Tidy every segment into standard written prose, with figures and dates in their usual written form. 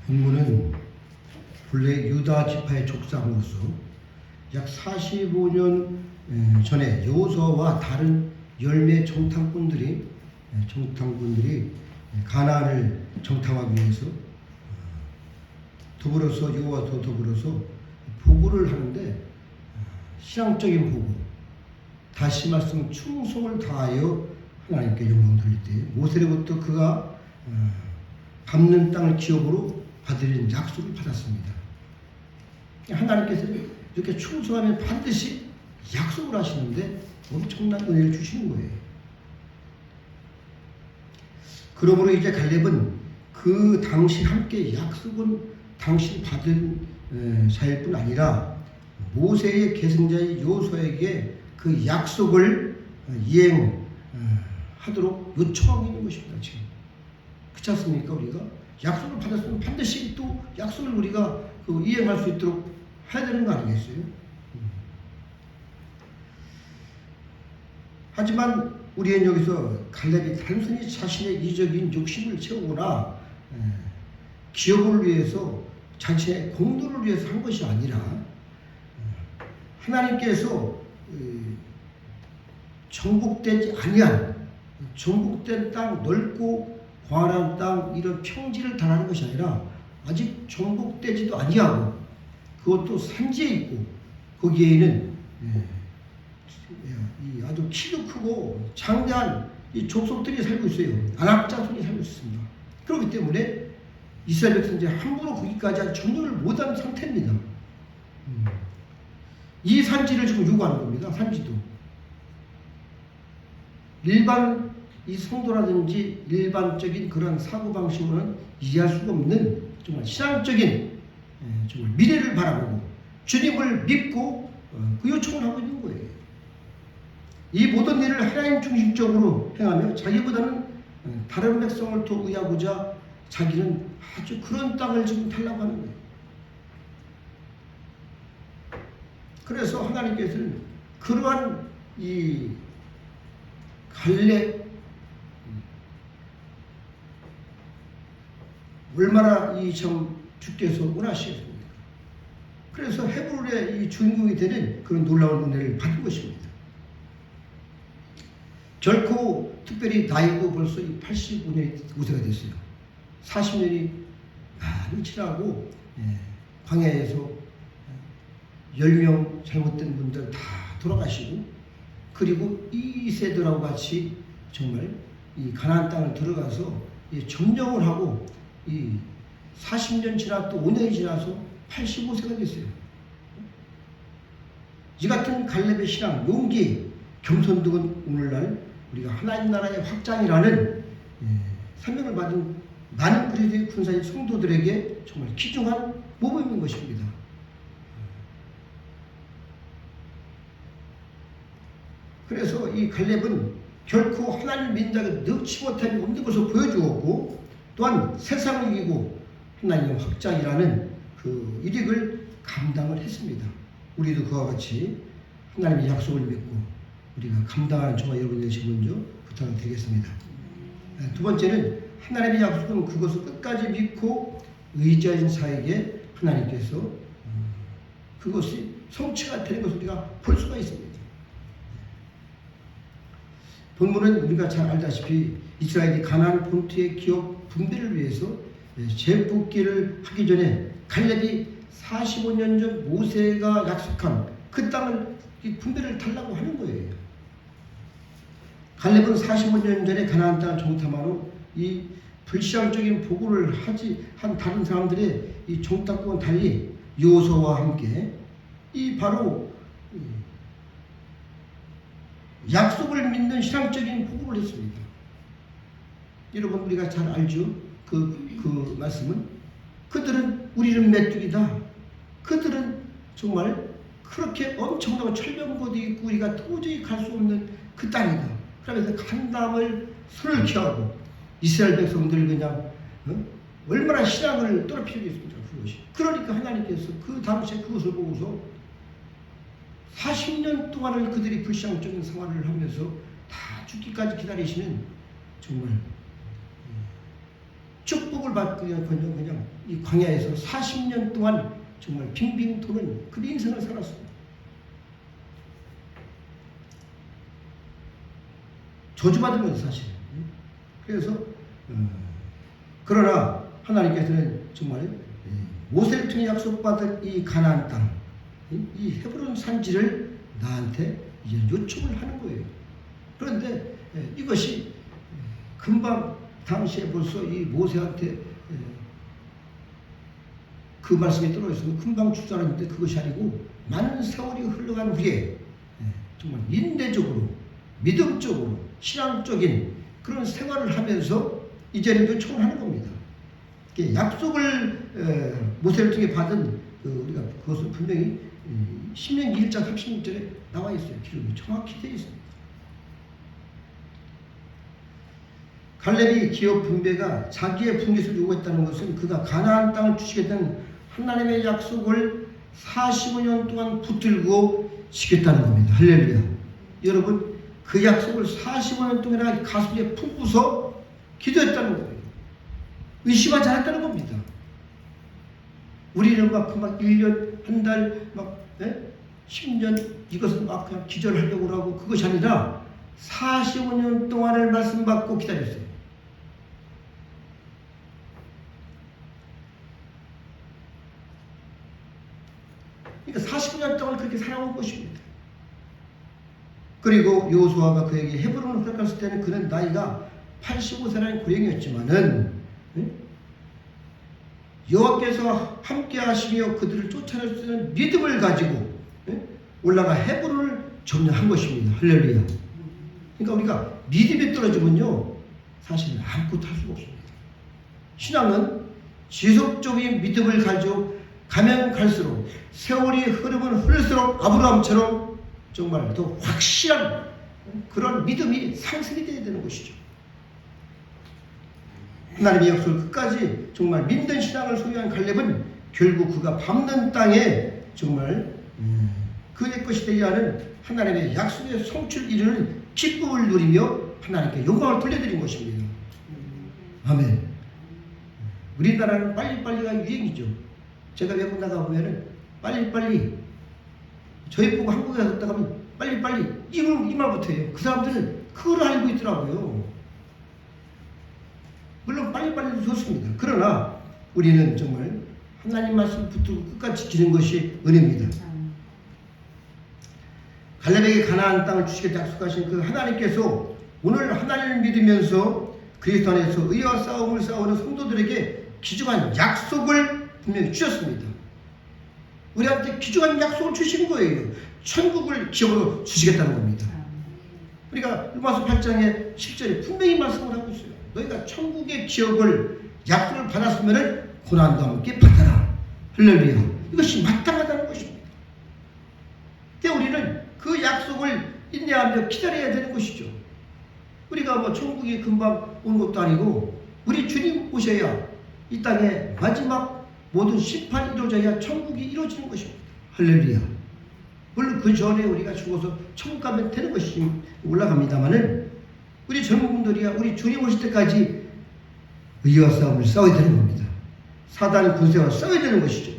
본문은 본래 유다 지파의 족장으로서 약 45년 전에 여호수아와 다른 열매 정탐꾼들이 가나안을 정탐하기 위해서 더불어서 여호와와 더불어서 보고를 하는데, 신앙적인 보고, 다시 말씀 충성을 다하여 하나님께 영광 돌릴 때 모세로부터 그가 밟는 땅을 기업으로 받으려는 약속을 받았습니다. 하나님께서 이렇게 충성하면 반드시 약속을 하시는데 엄청난 은혜를 주시는 거예요. 그러므로 이제 갈렙은 그 당시 함께 약속은 당시 받은 자일 뿐 아니라 모세의 계승자의 여호수아에게 그 약속을 이행하도록 요청하고 있는 것입니다. 지금 그렇지 않습니까? 우리가 약속을 받았으면 반드시 또 약속을 우리가 이행할 수 있도록 해야 되는 거 아니겠어요? 하지만 우리는 여기서 갈렙이 단순히 자신의 이적인 욕심을 채우거나 기업을 위해서 자신의 공로를 위해서 한 것이 아니라 하나님께서 정복되지 아니한, 정복된 땅, 넓고 광활한 땅, 이런 평지를 달하는 것이 아니라 아직 정복되지도 아니하고 그것도 산지에 있고 거기에는 아주 키도 크고 장대한 이 족속들이 살고 있어요. 아낙 자손이 살고 있습니다. 그렇기 때문에 이스라엘 백성들이 함부로 거기까지 점령을 못한 상태입니다. 이 산지를 지금 요구하는 겁니다. 산지도 일반 이 성도라든지 일반적인 그런 사고방식으로는 이해할 수가 없는 정말 신앙적인 정말 미래를 바라보고 주님을 믿고 그 요청을 하고 있는 거예요. 이 모든 일을 하나님 중심적으로 행하며 자기보다는 다른 백성을 더 의하고자 자기는 아주 그런 땅을 지금 달라고 하는 거예요. 그래서 하나님께서는 그러한 이 갈렙, 얼마나 이 참 주께서 원하시겠습니까? 그래서 헤브론의 이 주인공이 되는 그런 놀라운 은혜를 받은 것입니다. 결코 특별히 나이도 벌써 85년이 5세가 됐어요. 40년이 많이 지나고 광야에서 10명 잘못된 분들 다 돌아가시고, 그리고 이 세들하고 같이 정말 이 가나안 땅을 들어가서 점령을 하고 이 40년 지나 또 5년이 지나서 85세가 됐어요. 이 같은 갈렙의 신앙, 용기, 겸손등은 오늘날 우리가 하나님 나라의 확장이라는 사명을 받은 많은 그리스도의 군사의 성도들에게 정말 귀중한 모범인 것입니다. 그래서 이 갈렙은 결코 하나님 믿는다고 넣지 못함이 없는 것을 보여주었고, 또한 세상을 이기고 하나님의 확장이라는 그 일익을 감당을 했습니다. 우리도 그와 같이 하나님의 약속을 믿고 우리가 감당하는 저와 여러분이 되시기 먼저 부탁을 드리겠습니다. 두 번째는 하나님의 약속은 그것을 끝까지 믿고 의지하는 자에게 하나님께서 그것이 성취가 되는 것을 우리가 볼 수가 있습니다. 본문은 우리가 잘 알다시피 이스라엘이 가나안 본토의 기업 분배를 위해서 재복귀를 하기 전에 갈렙이 45년 전 모세가 약속한 그 땅을 분배를 달라고 하는 거예요. 갈렙은 45년 전에 가나안 땅을 정탐하러 이 불신앙적인 보고를 한 다른 사람들의 이 정탐과는 달리 여호수아와 함께 이 바로 약속을 믿는 신앙적인 보고를 했습니다. 여러분, 우리가 잘 알죠? 그 말씀은 그들은 우리는 메뚜기다. 그들은 정말 그렇게 엄청나고 철병고도 있고 우리가 도저히 갈 수 없는 그 땅이다. 그러면서 간담을 손을 켜하고 이스라엘 백성들 그냥 얼마나 신앙을 떨어뜨리겠습니까? 그것이. 그러니까 하나님께서 그 당시에 그것을 보고서 40년 동안을 그들이 불신앙적인 생활을 하면서 다 죽기까지 기다리시는 정말 축복을 받고 그냥 이 광야에서 40년 동안 정말 빙빙 도는 그 인생을 살았습니다. 저주받은 거죠, 사실은. 그래서 그러나 하나님께서는 정말 모세를 통해 약속받은 이 가나안 땅, 이 헤브론 산지를 나한테 이제 요청을 하는 거예요. 그런데 이것이 금방 당시에 벌써 이 모세한테 그 말씀이 떨어졌으면 금방 줄 줄 알았는데 그것이 아니고 많은 세월이 흘러간 후에 정말 인내적으로 믿음적으로 신앙적인 그런 생활을 하면서 이제는 요청을 하는 겁니다. 약속을 모세를 통해 받은 우리가 그것은 분명히 신명기 1장 36절에 나와 있어요. 기록이 정확히 되어 있습니다. 갈렙이 기업 분배가 자기의 분깃을 요구했다는 것은 그가 가나안 땅을 주시겠다는 하나님의 약속을 45년 동안 붙들고 지켰다는 겁니다. 할렐루야. 여러분, 그 약속을 45년 동안 가슴에 품고서 기도했다는 거예요. 의심하지 않았다는 겁니다. 우리는 막 1년, 한 달, 10년 이것은 막 그냥 기절하려고 하고 그것이 아니라 45년 동안을 말씀받고 기다렸어요. 그러니까 45년 동안 그렇게 살아온 것입니다. 그리고 여호수아가 그에게 헤브론을 허락했을 때는 그는 나이가 85세라는 고령이었지만은 여호와께서 함께 하시며 그들을 쫓아낼 수 있는 믿음을 가지고 올라가 헤브론을 점령한 것입니다. 할렐루야. 그러니까 우리가 믿음이 떨어지면요 사실 아무것도 할 수가 없습니다. 신앙은 지속적인 믿음을 가지고 가면 갈수록 세월이 흐르면 흐를수록 아브라함처럼 정말 더 확실한 그런 믿음이 상승이 되어야 되는 것이죠. 하나님의 약속을 끝까지 정말 믿는 신앙을 소유한 갈렙은 결국 그가 밟는 땅에 정말 그의 것이 되게 하는 하나님의 약속의 성취를 이루는 기쁨을 누리며 하나님께 영광을 돌려드린 것입니다. 아멘. 우리나라는 빨리빨리가 유행이죠. 제가 외국 나가보면은 빨리빨리 저희 보고 한국에 갔다 가면 빨리빨리 이 말부터 해요. 그 사람들은 그걸 알고 있더라고요. 물론 빨리빨리도 좋습니다. 그러나 우리는 정말 하나님 말씀 붙들고 끝까지 지키는 것이 은혜입니다. 갈렙에게 가나안 땅을 주시겠다 약속하신 그 하나님께서 오늘 하나님을 믿으면서 그리스도 안에서 의와 싸움을 싸우는 성도들에게 귀중한 약속을 분명히 주셨습니다. 우리한테 귀중한 약속을 주신 거예요. 천국을 기업으로 주시겠다는 겁니다. 우리가 로마서 8장의 10절에 분명히 말씀을 하고 있어요. 너희가 천국의 기업을 약속을 받았으면 고난도 함께 받아라. 할렐루야. 이것이 마땅하다는 것입니다. 그런데 우리는 그 약속을 인내하며 기다려야 되는 것이죠. 우리가 뭐 천국이 금방 온 것도 아니고 우리 주님 오셔야 이 땅에 마지막 모든 심판이 이루어져야 천국이 이루어지는 것입니다. 할렐루야. 물론 그 전에 우리가 죽어서 천국 가면 되는 것이 올라갑니다마는 우리 젊은 분들이야 우리 주님 오실 때까지 의와 싸움을 싸워야 되는 겁니다. 사단 군세와 싸워야 되는 것이죠.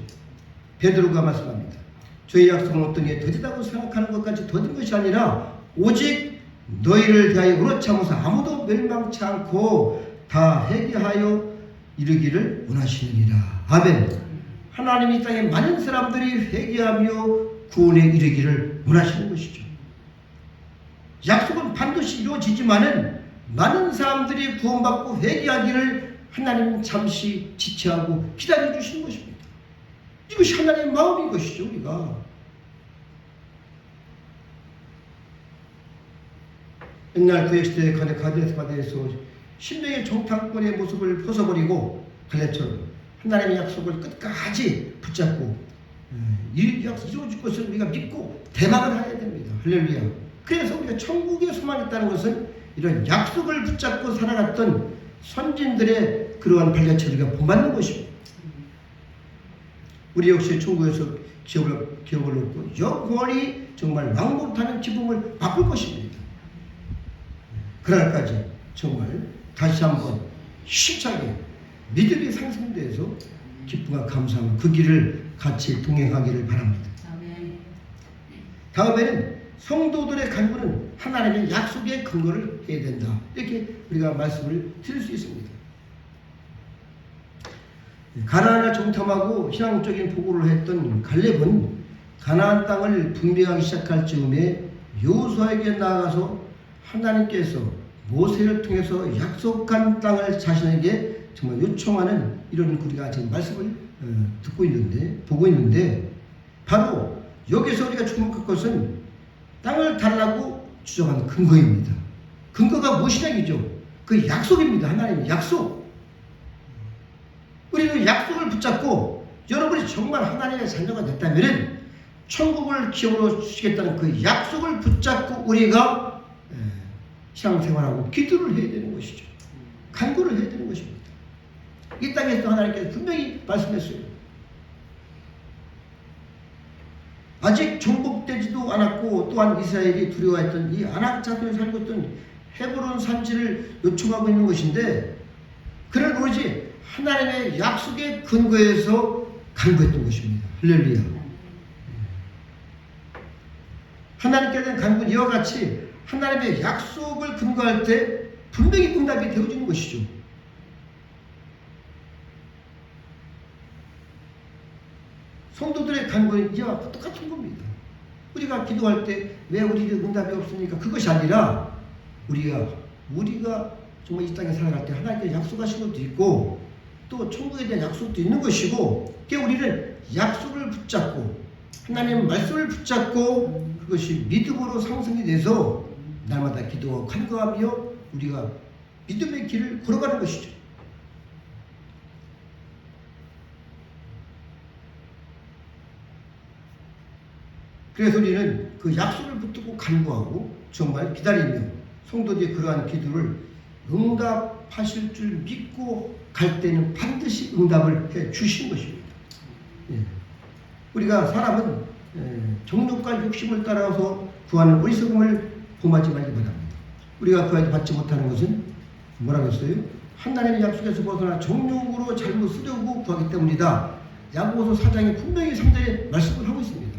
베드로가 말씀합니다. 저희 약속은 어떤 게 더디다고 생각하는 것까지 더딘 것이 아니라 오직 너희를 대하여 오래 참으사 아무도 멸망치 않고 다 회개하여 이르기를 원하시느니라. 아멘. 하나님이 이 땅에 많은 사람들이 회개하며 구원에 이르기를 원하시는 것이죠. 약속은 반드시 이루어지지만은 많은 사람들이 구원받고 회개하기를 하나님은 잠시 지체하고 기다려 주시는 것입니다. 이것이 하나님의 마음인 것이죠. 우리가 옛날 구약시대의 가데스 바네에서 신명의 정탐꾼의 모습을 벗어버리고 갈렙처럼 하나님의 약속을 끝까지 붙잡고 이 약속 이루어질 것을 우리가 믿고 대박을 해야 됩니다. 할렐루야. 그래서 우리가 천국에 소망했다는 것은 이런 약속을 붙잡고 살아갔던 선진들의 그러한 발자취를 우리가 본받는 것입니다. 우리 역시 천국에서 기업을 얻고 영원히 정말 왕복하는 기쁨을 맛볼 것입니다. 그날까지 정말 다시 한번 힘차게 믿음이 상승돼서 기쁨과 감사함 그 길을 같이 동행하기를 바랍니다. 다음에는 성도들의 간구는 하나님의 약속의 근거를 해야 된다. 이렇게 우리가 말씀을 드릴 수 있습니다. 가나안을 정탐하고 신앙적인 보고를 했던 갈렙은 가나안 땅을 분배하기 시작할 즈음에 여호수아에게 나아가서 하나님께서 모세를 통해서 약속한 땅을 자신에게 정말 요청하는 이런 우리가 지금 말씀을 보고 있는데 바로 여기서 우리가 주목할 것은 땅을 달라고 주장한 근거입니다. 근거가 무엇이냐 이죠? 그 약속입니다. 하나님의 약속. 우리는 약속을 붙잡고 여러분이 정말 하나님의 자녀가 됐다면 천국을 기업으로 주시겠다는 그 약속을 붙잡고 우리가 신앙생활하고 기도를 해야 되는 것이죠. 간구를 해야 되는 것입니다. 이 땅에서 하나님께서 분명히 말씀했어요. 아직 정복되지도 않았고 또한 이스라엘이 두려워했던 이 아낙 자손이 살고 있던 헤브론 산지를 요청하고 있는 것인데 그는 오로지 하나님의 약속의 근거에서 간구했던 것입니다. 할렐루야. 하나님께 대한 간구는 이와 같이 하나님의 약속을 근거할 때 분명히 응답이 되어지는 것이죠. 성도들의 간구는 이와 똑같은 겁니다. 우리가 기도할 때 왜 우리에게 응답이 없습니까? 그것이 아니라 우리가 정말 이 땅에 살아갈 때 하나님께 약속하신 것도 있고 또 천국에 대한 약속도 있는 것이고 우리는 약속을 붙잡고 하나님의 말씀을 붙잡고 그것이 믿음으로 상승이 돼서 날마다 기도하고 간구하며 우리가 믿음의 길을 걸어가는 것이죠. 그래서 우리는 그 약속을 붙들고 간구하고 정말 기다리며 성도들이 그러한 기도를 응답하실 줄 믿고 갈 때는 반드시 응답을 해 주신 것입니다. 우리가 사람은 정욕과 욕심을 따라서 구하는 어리석음을 범하지 말기 바랍니다. 우리가 구하지 받지 못하는 것은 뭐라고 했어요? 하나님의 약속에서 벗어나 정욕으로 잘못 쓰려고 구하기 때문이다. 야고보서 4장에 분명히 3절에 말씀을 하고 있습니다.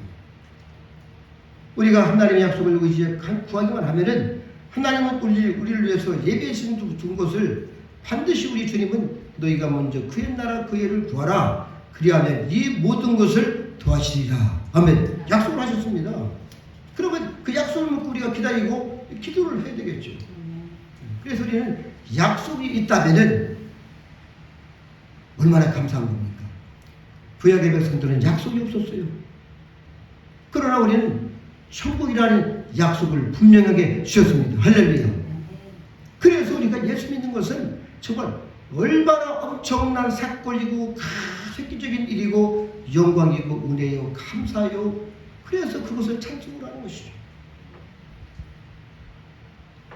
우리가 하나님의 약속을 이제 구하기만 하면은 하나님은 우리를 위해서 예비하신 준 것을 반드시 우리 주님은 너희가 먼저 그의 나라 그의 의를 구하라. 그리하면 이 모든 것을 더하시리라. 아멘. 약속을 하셨습니다. 그러면 그 약속을 먹고 우리가 기다리고 기도를 해야 되겠죠. 그래서 우리는 약속이 있다면은 얼마나 감사한 겁니까? 구약의 백성들은 약속이 없었어요. 그러나 우리는 천국이라는 약속을 분명하게 주셨습니다. 할렐루야. 그래서 우리가 예수 믿는 것은 정말 얼마나 엄청난 사건이고 획기적인 일이고 영광이고 은혜요 감사요. 그래서 그것을 찬송을 하는 것이죠.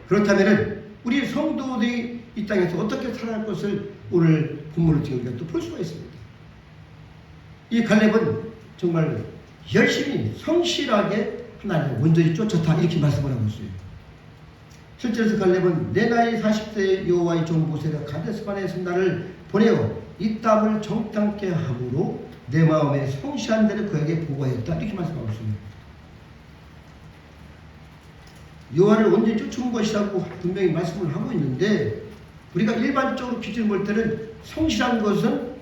그렇다면 우리 성도들이 이 땅에서 어떻게 살아갈 것을 오늘 본문을 통해 우리가 또 볼 수가 있습니다. 이 갈렙은 정말 열심히 성실하게 하나님을 온전히 쫓았다 이렇게 말씀을 하고 있어요. 실제로 갈렙은 내 나이 40세 여호와의 종 모세가 가데스바네에서 나를 보내어 이 땅을 정탐케 함으로 내 마음에 성실한 대로 그에게 보고하였다 이렇게 말씀하고 있습니다. 여호와를 온전히 쫓은 것이라고 분명히 말씀을 하고 있는데 우리가 일반적으로 기준을 볼 때는 성실한 것은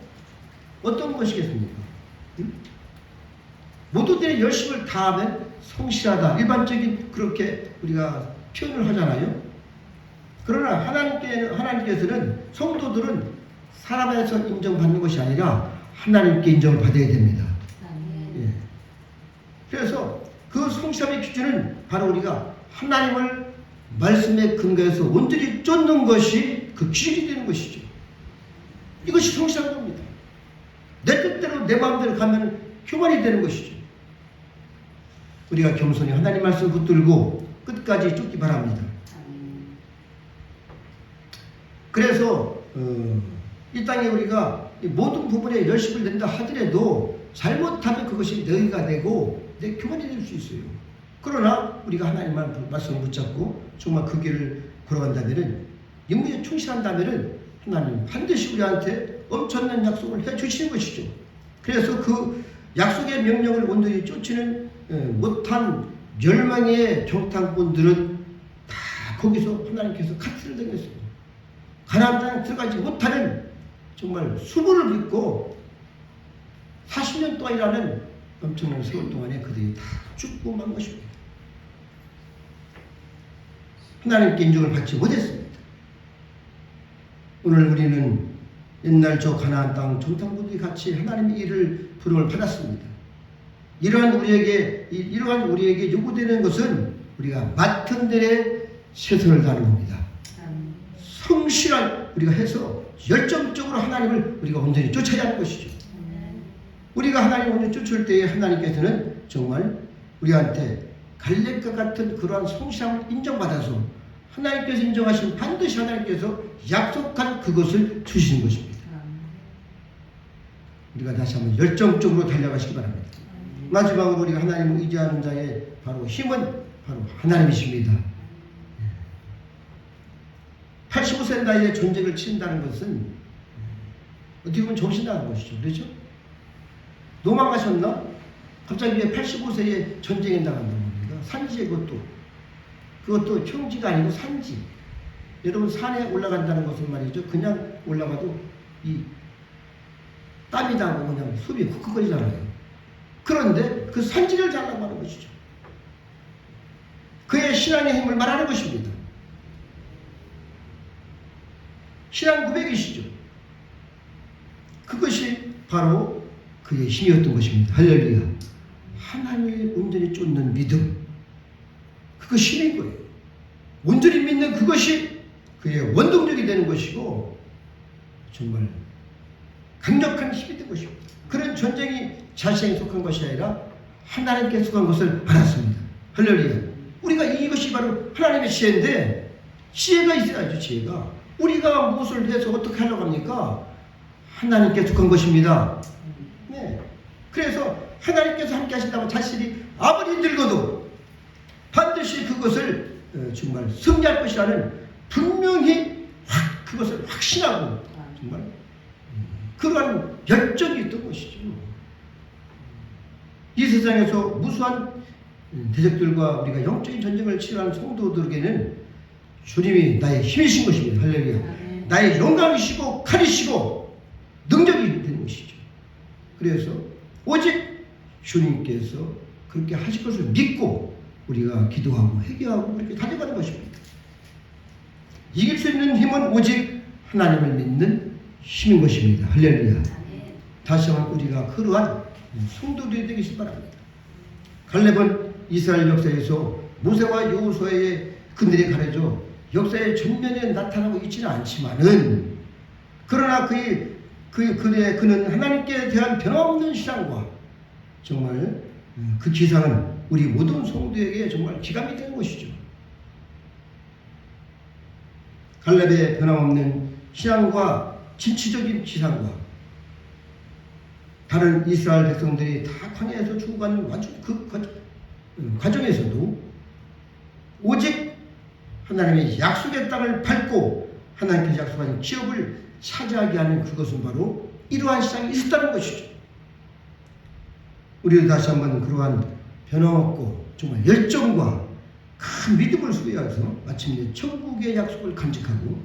어떤 것이겠습니까? 모두들의 열심을 다하면 성실하다. 일반적인 그렇게 우리가 표현을 하잖아요. 그러나 하나님께서는 성도들은 사람에서 인정받는 것이 아니라 하나님께 인정받아야 됩니다. 예. 그래서 그 성실함의 기준은 바로 우리가 하나님을 말씀에 근거해서 온전히 쫓는 것이 그 기준이 되는 것이죠. 이것이 성실한 겁니다. 내 뜻대로 내 마음대로 가면 교만이 되는 것이죠. 우리가 겸손히 하나님 말씀을 붙들고 끝까지 쫓기 바랍니다. 그래서 이 땅에 우리가 모든 부분에 열심을 낸다 하더라도 잘못하면 그것이 너희가 되고 내 교만이 될 수 있어요. 그러나 우리가 하나님 말씀을 붙잡고 정말 그 길을 걸어간다면은 임무에 충실한다면은 하나님 반드시 우리한테 엄청난 약속을 해주시는 것이죠. 그래서 그 약속의 명령을 온전히 쫓지는 못한 멸망의 정탐꾼들은 다 거기서 하나님께서 카트를 당했습니다. 가나안 땅에 들어가지 못하는 정말 수고를 입고 40년 동안이라는 엄청난 세월 동안에 그들이 다 죽고 만 것입니다. 하나님께 인정을 받지 못했습니다. 오늘 우리는 옛날 저 가나안 땅 정탐꾼들이 같이 하나님의 일을 부름을 받았습니다. 이러한 우리에게 요구되는 것은 우리가 맡은 데에 최선을 다하는 겁니다. 성실한 우리가 해서 열정적으로 하나님을 우리가 온전히 쫓아야 하는 것이죠. 우리가 하나님을 온전히 쫓을 때에 하나님께서는 정말 우리한테 갈렙과 같은 그러한 성실함을 인정받아서 하나님께서 인정하신 반드시 하나님께서 약속한 그것을 주시는 것입니다. 우리가 다시 한번 열정적으로 달려가시기 바랍니다. 마지막으로 우리가 하나님을 의지하는 자의 바로 힘은 바로 하나님이십니다. 85세 나이에 전쟁을 친다는 것은 어떻게 보면 정신나간 것이죠. 그렇죠? 도망가셨나? 갑자기 왜 85세에 전쟁에 나간다는 겁니까? 산지에 그것도 평지가 아니고 산지. 여러분 산에 올라간다는 것은 말이죠. 그냥 올라가도 이 땀이 나고 그냥 숨이 쿡쿡거리잖아요. 그런데 그 산지를 잘라고 하는 것이죠. 그의 신앙의 힘을 말하는 것입니다. 신앙 고백이시죠. 그것이 바로 그의 힘이었던 것입니다. 할렐루야. 하나님을 온전히 쫓는 믿음, 그것이 힘인 거예요. 온전히 믿는 그것이 그의 원동력이 되는 것이고 정말 강력한 힘이 된 것입니다. 그런 전쟁이 자신에게 속한 것이 아니라 하나님께 속한 것을 알았습니다. 할렐루야. 우리가 이것이 바로 하나님의 지혜인데 지혜가 있어야죠. 지혜가. 우리가 무엇을 해서 어떻게 하려고 합니까? 하나님께 속한 것입니다. 네. 그래서 하나님께서 함께 하신다면 자신이 아무리 힘들고도 반드시 그것을 정말 승리할 것이라는 분명히 그것을 확신하고 정말 그러한 열정이 있던 것이죠. 이 세상에서 무수한 대적들과 우리가 영적인 전쟁을 치르는 성도들에게는 주님이 나의 힘이신 것입니다. 할렐루야. 나의 영광이시고 칼이시고 능력이 되는 것이죠. 그래서 오직 주님께서 그렇게 하실 것을 믿고 우리가 기도하고 회개하고 그렇게 달려가는 것입니다. 이길 수 있는 힘은 오직 하나님을 믿는 힘인 것입니다. 할렐루야. 다시 한번 우리가 그러한 성도들이 되시기 바랍니다. 갈렙은 이스라엘 역사에서 모세와 여호수아의 그들이 가려져 역사의 전면에 나타나고 있지는 않지만은 그러나 그는 하나님께 대한 변함없는 신앙과 정말 그 기상은 우리 모든 성도에게 정말 기감이 되는 것이죠. 갈렙의 변함없는 신앙과 진취적인 기상과 다른 이스라엘 백성들이 다 광야에서 죽어가는 그 과정에서도 오직 하나님의 약속의 땅을 밟고 하나님께서 약속하신 기업을 차지하게 하는 그것은 바로 이러한 신앙이 있었다는 것이죠. 우리도 다시 한번 그러한 변함없고 정말 열정과 큰 믿음을 소유해서 마침내 천국의 약속을 간직하고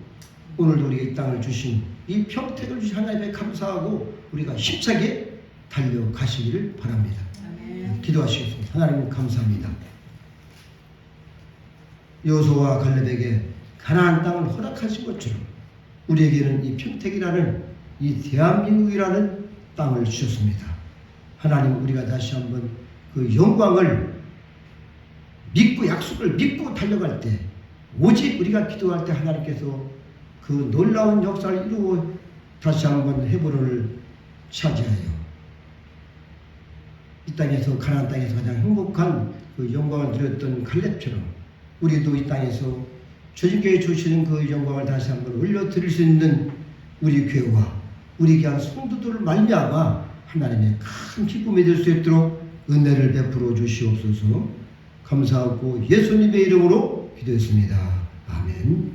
오늘도 우리에게 이 땅을 주신 이 평택을 주신 하나님께 감사하고 우리가 힘차게 달려가시기를 바랍니다. 아멘. 기도하시겠습니다. 하나님 감사합니다. 여호수아와 갈렙에게 가나안 땅을 허락하신 것처럼 우리에게는 이 평택이라는 이 대한민국이라는 땅을 주셨습니다. 하나님 우리가 다시 한번 그 영광을 믿고 약속을 믿고 달려갈 때 오직 우리가 기도할 때 하나님께서 그 놀라운 역사를 이루어 다시 한번 헤브론을 차지하여 이 땅에서 가나안 땅에서 가장 행복한 그 영광을 누렸던 갈렙처럼 우리도 이 땅에서 주님께 주시는 그 영광을 다시 한번 올려드릴 수 있는 우리 교회와 우리 귀한 성도들을 말미암아 하나님의 큰 기쁨이 될 수 있도록 은혜를 베풀어 주시옵소서. 감사하고 예수님의 이름으로 기도했습니다. 아멘.